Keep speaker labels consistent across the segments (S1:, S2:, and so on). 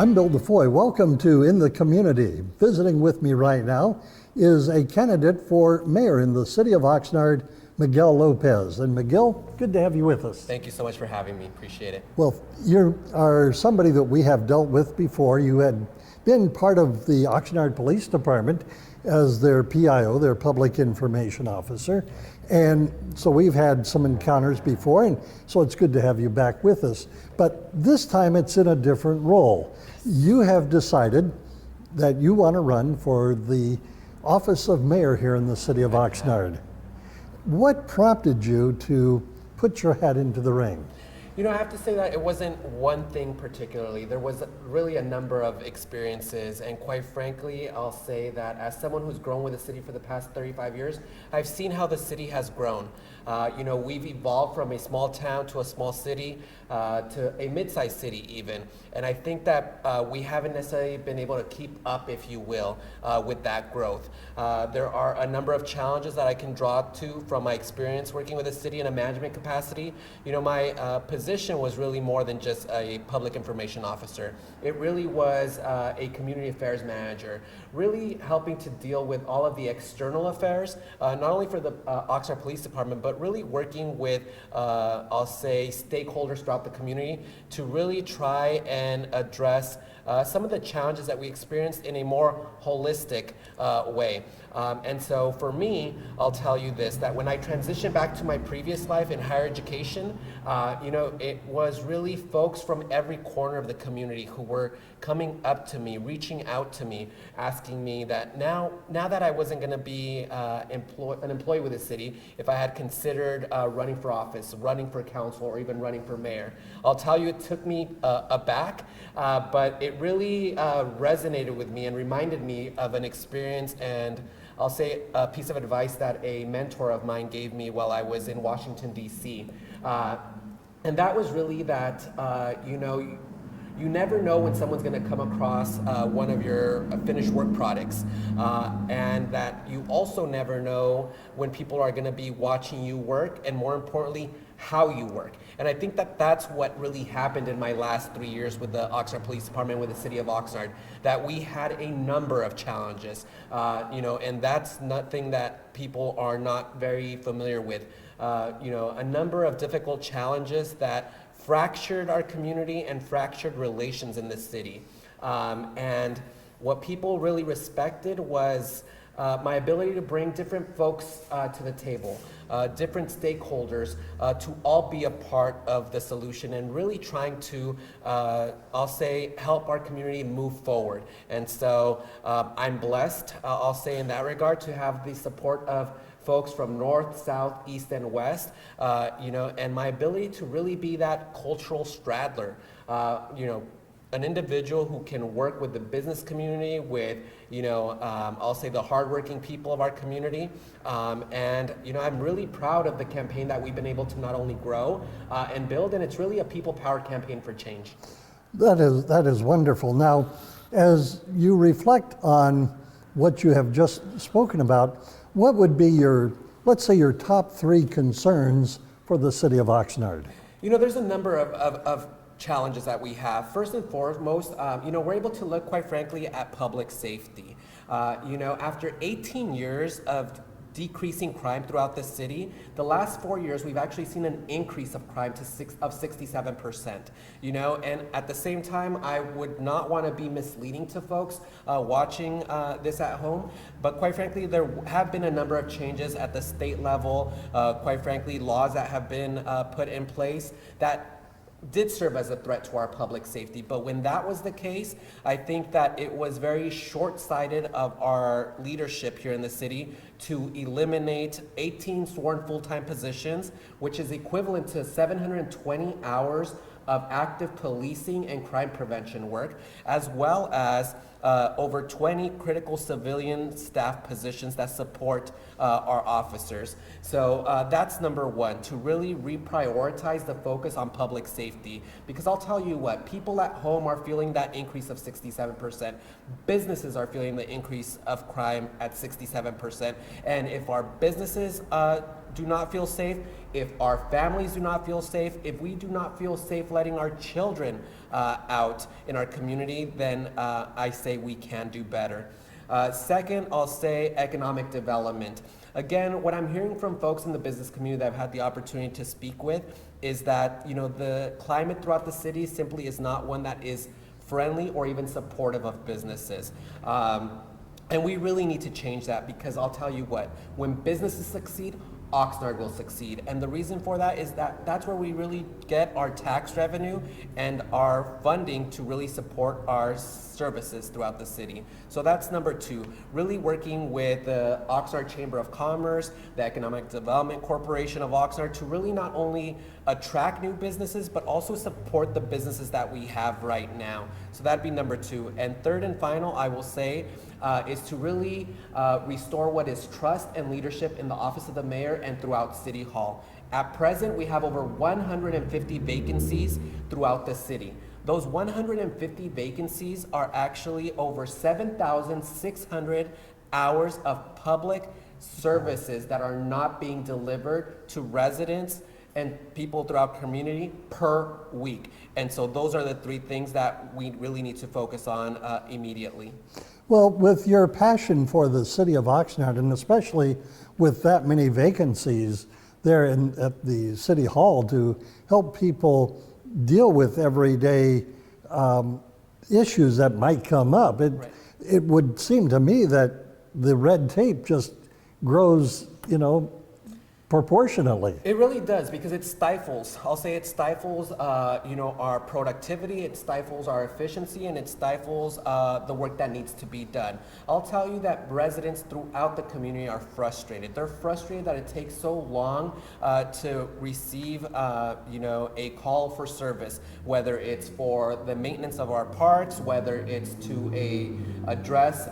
S1: I'm Bill DeFoi. Welcome to In the Community. Visiting with me right now is a candidate for mayor in the city of Oxnard, Miguel Lopez. And Miguel, good to have you with us.
S2: Thank you so much for having me. Appreciate it.
S1: Well, you are somebody that we have dealt with before. You had been part of the Oxnard Police Department as their PIO, their Public Information Officer. And so we've had some encounters before, and so it's good to have you back with us. But this time it's in a different role. You have decided that you want to run for the office of mayor here in the city of Oxnard. What prompted you to put your hat into the ring?
S2: You know, I have to say that it wasn't one thing particularly. There was really a number of experiences, and quite frankly, I'll say that as someone who's grown with the city for the past 35 years, I've seen how the city has grown. You know, we've evolved from a small town to a small city to a mid-sized city even, and I think that we haven't necessarily been able to keep up, if you will, with that growth. There are a number of challenges that I can draw to from my experience working with the city in a management capacity. You know, my position was really more than just a public information officer. It really was a community affairs manager, really helping to deal with all of the external affairs, not only for the Oxnard Police Department, but really working with, I'll say, stakeholders throughout the community to really try and address some of the challenges that we experienced in a more holistic way. And so for me, I'll tell you this, that when I transitioned back to my previous life in higher education, you know, it was really folks from every corner of the community who were coming up to me, reaching out to me, asking me that now that I wasn't going to be an employee with the city, if I had considered running for office, running for council, or even running for mayor. I'll tell you, it took me aback, but it really resonated with me and reminded me of an experience, and I'll say a piece of advice that a mentor of mine gave me while I was in Washington, D.C. And that was really that, you know, you never know when someone's going to come across one of your finished work products, and that you also never know when people are going to be watching you work, and more importantly, how you work. And I think that that's what really happened in my last 3 years with the Oxnard Police Department, with the city of Oxnard, that we had a number of challenges, you know, and that's nothing that people are not very familiar with. You know, a number of difficult challenges that fractured our community and fractured relations in the city. And what people really respected was my ability to bring different folks to the table, different stakeholders to all be a part of the solution, and really trying to, I'll say, help our community move forward. And so I'm blessed, I'll say in that regard, to have the support of folks from north, south, east, and west, you know, and my ability to really be that cultural straddler, you know, an individual who can work with the business community, with, you know, I'll say the hardworking people of our community. And, you know, I'm really proud of the campaign that we've been able to not only grow and build, and it's really a people-powered campaign for change.
S1: That is wonderful. Now, as you reflect on what you have just spoken about, what would be your, let's say, your top 3 concerns for the city of Oxnard?
S2: You know, there's a number of challenges that we have. First and foremost, you know, we're able to look, quite frankly, at public safety. You know, after 18 years of decreasing crime throughout the city, the last 4 years we've actually seen an increase of crime to 67%. You know, and at the same time, I would not want to be misleading to folks watching this at home, but quite frankly, there have been a number of changes at the state level, quite frankly, laws that have been put in place that did serve as a threat to our public safety. But when that was the case, I think that it was very short-sighted of our leadership here in the city to eliminate 18 sworn full-time positions, which is equivalent to 720 hours of active policing and crime prevention work, as well as over 20 critical civilian staff positions that support our officers. So that's number one, to really reprioritize the focus on public safety. Because I'll tell you what, people at home are feeling that increase of 67%. Businesses are feeling the increase of crime at 67%. And if our businesses do not feel safe, if our families do not feel safe, if we do not feel safe letting our children out in our community, then I say we can do better. Second, I'll say economic development. Again, what I'm hearing from folks in the business community that I've had the opportunity to speak with is that, you know, the climate throughout the city simply is not one that is friendly or even supportive of businesses. And we really need to change that, because I'll tell you what, when businesses succeed, Oxnard will succeed. And the reason for that is that that's where we really get our tax revenue and our funding to really support our services throughout the city. So that's number two, really working with the Oxnard Chamber of Commerce, the Economic Development Corporation of Oxnard, to really not only attract new businesses, but also support the businesses that we have right now. So that'd be number two. And third and final, I will say, is to really restore what is trust and leadership in the office of the mayor and throughout City Hall. At present, we have over 150 vacancies throughout the city. Those 150 vacancies are actually over 7,600 hours of public services that are not being delivered to residents and people throughout the community per week. And so those are the three things that we really need to focus on immediately.
S1: Well, with your passion for the city of Oxnard, and especially with that many vacancies there at the city hall to help people deal with everyday issues that might come up, it would seem to me that the red tape just grows, you know, proportionally.
S2: It really does, because it stifles, I'll say it stifles, you know, our productivity, it stifles our efficiency, and it stifles the work that needs to be done. I'll tell you that residents throughout the community are frustrated. They're frustrated that it takes so long to receive, you know, a call for service, whether it's for the maintenance of our parks, whether it's to address,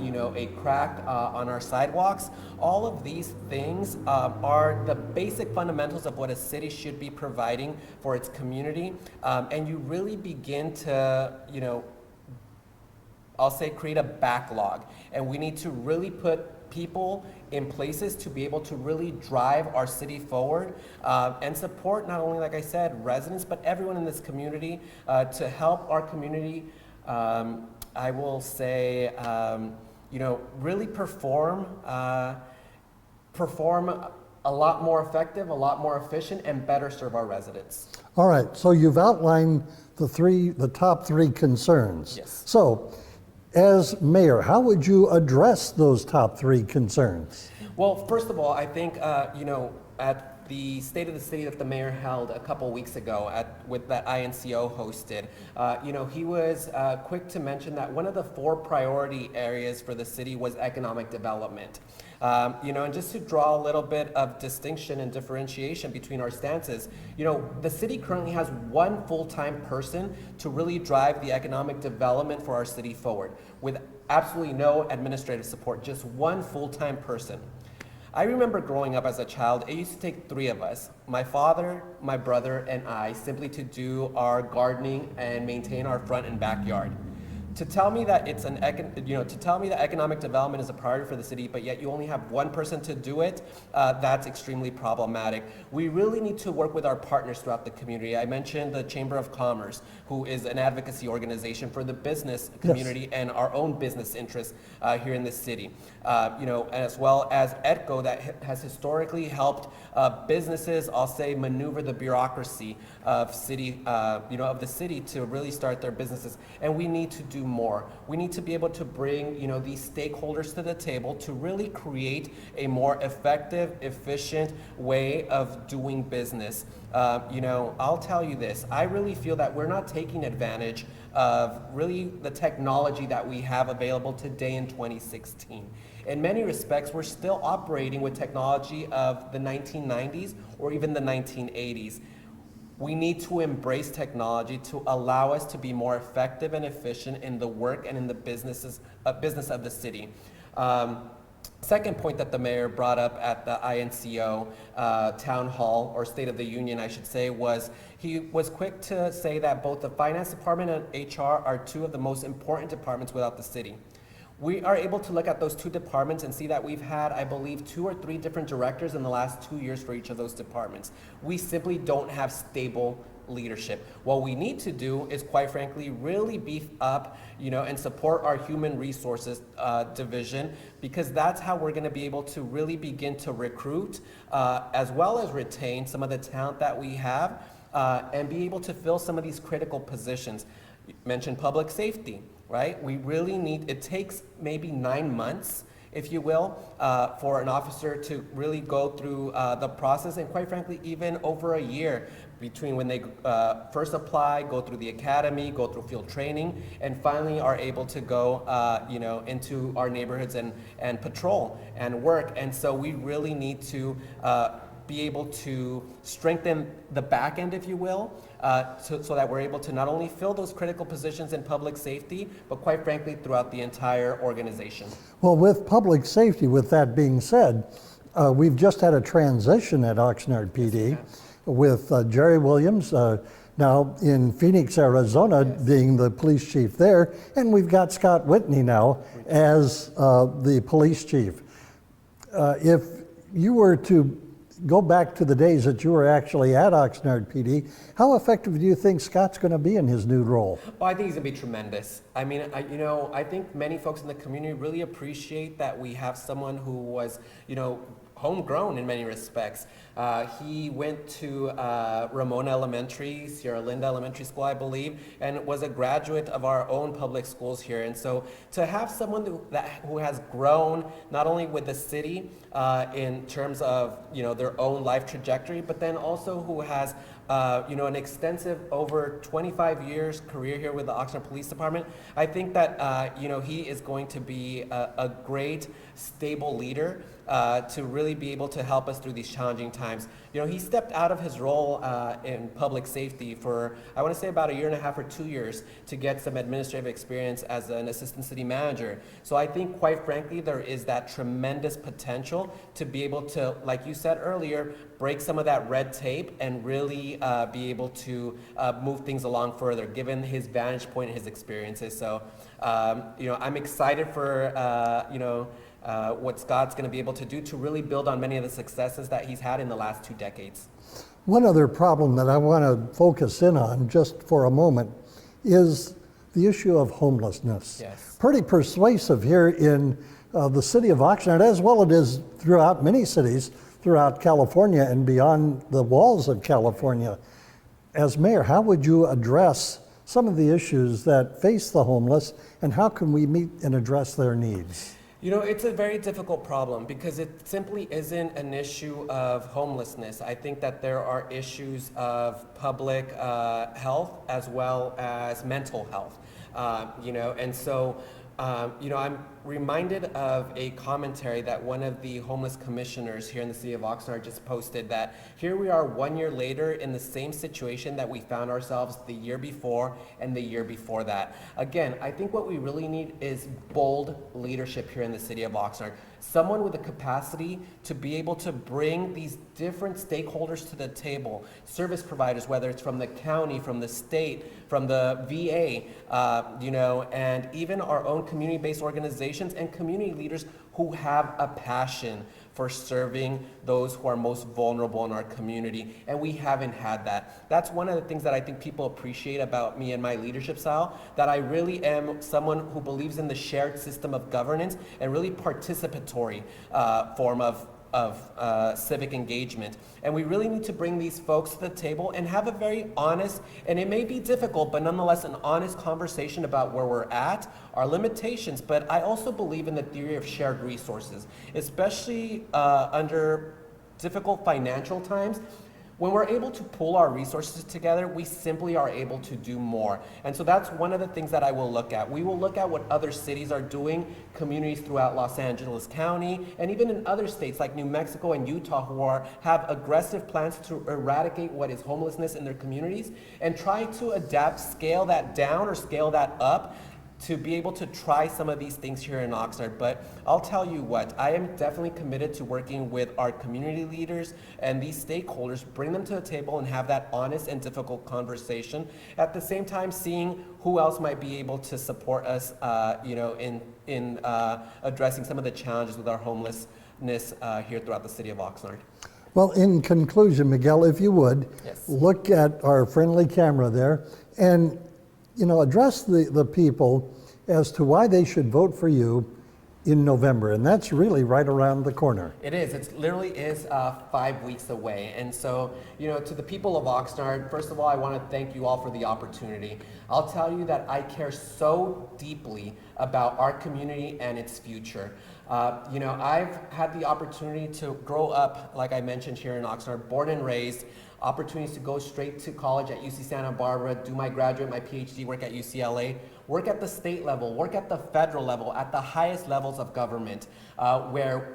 S2: you know, a crack on our sidewalks. All of these things are the basic fundamentals of what a city should be providing for its community, and you really begin to, you know, I'll say create a backlog, and we need to really put people in places to be able to really drive our city forward and support not only, like I said, residents, but everyone in this community to help our community, I will say, you know, really perform a lot more effective, a lot more efficient, and better serve our residents.
S1: All right, so you've outlined the top three concerns.
S2: Yes.
S1: So, as mayor, how would you address those top three concerns?
S2: Well, first of all, I think, you know, at the State of the City that the mayor held a couple weeks ago with that INCO hosted, you know, he was quick to mention that one of the 4 priority areas for the city was economic development. You know, and just to draw a little bit of distinction and differentiation between our stances, you know, the city currently has 1 full-time person to really drive the economic development for our city forward, with absolutely no administrative support, just 1 full-time person. I remember growing up as a child, it used to take 3 of us, my father, my brother, and I, simply to do our gardening and maintain our front and backyard. To tell me that it's to tell me that economic development is a priority for the city, but yet you only have 1 person to do it, that's extremely problematic. We really need to work with our partners throughout the community. I mentioned the Chamber of Commerce, who is an advocacy organization for the business community and our own business interests here in the city. You know, as well as EDCO, that has historically helped businesses, I'll say, maneuver the bureaucracy of city, you know, of the city to really start their businesses. And we need to do more. We need to be able to bring, you know, these stakeholders to the table to really create a more effective, efficient way of doing business. You know, I'll tell you this, I really feel that we're not taking advantage of really the technology that we have available today in 2016. In many respects, we're still operating with technology of the 1990s or even the 1980s. We need to embrace technology to allow us to be more effective and efficient in the work and in the business of the city. Second point that the mayor brought up at the INCO town hall, or State of the Union, I should say, was he was quick to say that both the finance department and HR are 2 of the most important departments without the city. we are able to look at those two departments and see that we've had, I believe, 2 or 3 different directors in the last 2 years for each of those departments. We simply don't have stable leadership. What we need to do is, quite frankly, really beef up, and support our human resources division, because that's how we're going to be able to really begin to recruit as well as retain some of the talent that we have and be able to fill some of these critical positions. You mentioned public safety, right? We really need, it takes maybe 9 months, if you will, for an officer to really go through the process, and quite frankly, even over a year between when they first apply, go through the academy, go through field training, and finally are able to go, into our neighborhoods and patrol and work. And so we really need to be able to strengthen the back end, if you will, so that we're able to not only fill those critical positions in public safety, but quite frankly, throughout the entire organization. Well,
S1: with public safety, with that being said, we've just had a transition at Oxnard PD with Jerry Williams, now in Phoenix, Arizona, being the police chief there, and we've got Scott Whitney now as the police chief. If you were to go back to the days that you were actually at Oxnard PD, how effective do you think Scott's going to be in his new role?
S2: Well, I think he's going to be tremendous. I mean, I think many folks in the community really appreciate that we have someone who was, homegrown in many respects. He went to Ramona Elementary, Sierra Linda Elementary School, I believe, and was a graduate of our own public schools here. And so to have someone who has grown not only with the city in terms of their own life trajectory, but then also who has an extensive over 25 years career here with the Oxnard Police Department, I think that he is going to be a great, stable leader to really be able to help us through these challenging times. He stepped out of his role in public safety for, I want to say, about 1.5 years or 2 years to get some administrative experience as an assistant city manager. So I think, quite frankly, there is that tremendous potential to be able to, like you said earlier, break some of that red tape and really be able to move things along further, given his vantage point and his experiences. So, I'm excited for, what Scott's going to be able to do to really build on many of the successes that he's had in the last 2 decades.
S1: One other problem that I want to focus in on just for a moment is the issue of homelessness.
S2: Yes.
S1: Pretty persuasive here in the city of Oxnard, as well it is throughout many cities throughout California and beyond the walls of California. As mayor, how would you address some of the issues that face the homeless, and how can we meet and address their needs?
S2: It's a very difficult problem because it simply isn't an issue of homelessness. I think that there are issues of public health as well as mental health, and so, I'm reminded of a commentary that one of the homeless commissioners here in the city of Oxnard just posted, that here we are 1 year later in the same situation that we found ourselves the year before and the year before that. Again, I think what we really need is bold leadership here in the city of Oxnard. Someone with the capacity to be able to bring these different stakeholders to the table, service providers, whether it's from the county, from the state, from the VA, and even our own community-based organizations and community leaders who have a passion for serving those who are most vulnerable in our community. And we haven't had that. That's one of the things that I think people appreciate about me and my leadership style, that I really am someone who believes in the shared system of governance and really participatory form of civic engagement. And we really need to bring these folks to the table and have a very honest, and it may be difficult, but nonetheless an honest conversation about where we're at, our limitations. But I also believe in the theory of shared resources, especially under difficult financial times. When we're able to pull our resources together, we simply are able to do more. And so that's one of the things that I will look at. We will look at what other cities are doing, communities throughout Los Angeles County, and even in other states like New Mexico and Utah who have aggressive plans to eradicate what is homelessness in their communities, and try to adapt, scale that down or scale that up to be able to try some of these things here in Oxnard. But I'll tell you what, I am definitely committed to working with our community leaders and these stakeholders, bring them to the table and have that honest and difficult conversation. At the same time, seeing who else might be able to support us, in addressing some of the challenges with our homelessness here throughout the city of Oxnard.
S1: Well, in conclusion, Miguel, if you would,
S2: Yes.
S1: look at our friendly camera there and address the people as to why they should vote for you in November. And that's really right around the corner.
S2: It is. It literally is 5 weeks away. And so, to the people of Oxnard, first of all, I want to thank you all for the opportunity. I'll tell you that I care so deeply about our community and its future. I've had the opportunity to grow up, like I mentioned, here in Oxnard, born and raised, opportunities to go straight to college at UC Santa Barbara, do my graduate, my PhD work at UCLA, work at the state level, work at the federal level, at the highest levels of government, where,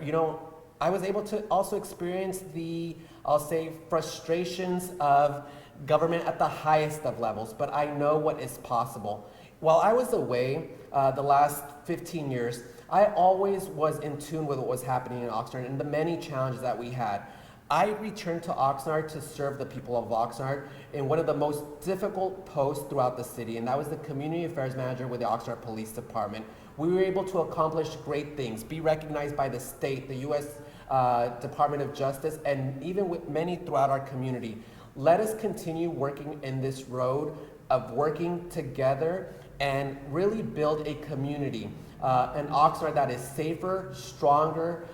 S2: I was able to also experience the, I'll say, frustrations of government at the highest of levels, but I know what is possible. While I was away the last 15 years, I always was in tune with what was happening in Oxnard and the many challenges that we had. I returned to Oxnard to serve the people of Oxnard in one of the most difficult posts throughout the city, and that was the Community Affairs Manager with the Oxnard Police Department. We were able to accomplish great things, be recognized by the state, the U.S. Department of Justice, and even with many throughout our community. Let us continue working in this road of working together and really build a community, an Oxnard that is safer, stronger,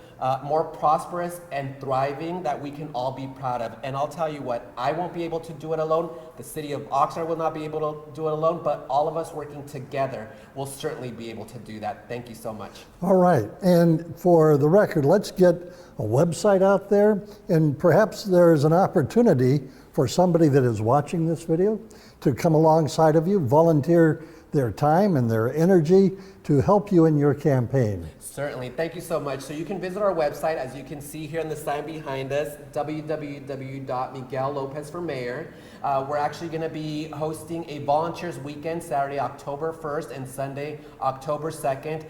S2: more prosperous and thriving, that we can all be proud of. And I'll tell you what, I won't be able to do it alone. The city of Oxnard will not be able to do it alone, but all of us working together will certainly be able to do that. Thank you so much.
S1: All right, and for the record, let's get a website out there, and perhaps there's an opportunity for somebody that is watching this video to come alongside of you, volunteer their time and their energy to help you in your campaign.
S2: Certainly. Thank you so much. So you can visit our website, as you can see here on the sign behind us, www.miguellopezformayor. We're actually going to be hosting a Volunteers Weekend, Saturday, October 1st and Sunday, October 2nd.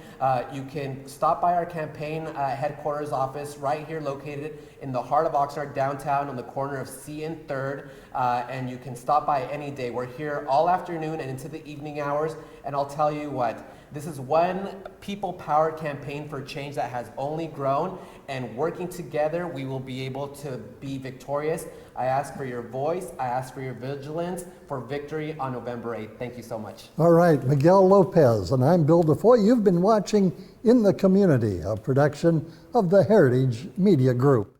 S2: You can stop by our campaign headquarters office right here located in the heart of Oxnard, downtown on the corner of C and 3rd. And you can stop by any day. We're here all afternoon and into the evening hours. And I'll tell you what, this is one people-powered campaign for change that has only grown, and working together, we will be able to be victorious. I ask for your voice, I ask for your vigilance for victory on November 8th. Thank you so much.
S1: All right, Miguel Lopez, and I'm Bill DeFoi. You've been watching In the Community, a production of the Heritage Media Group.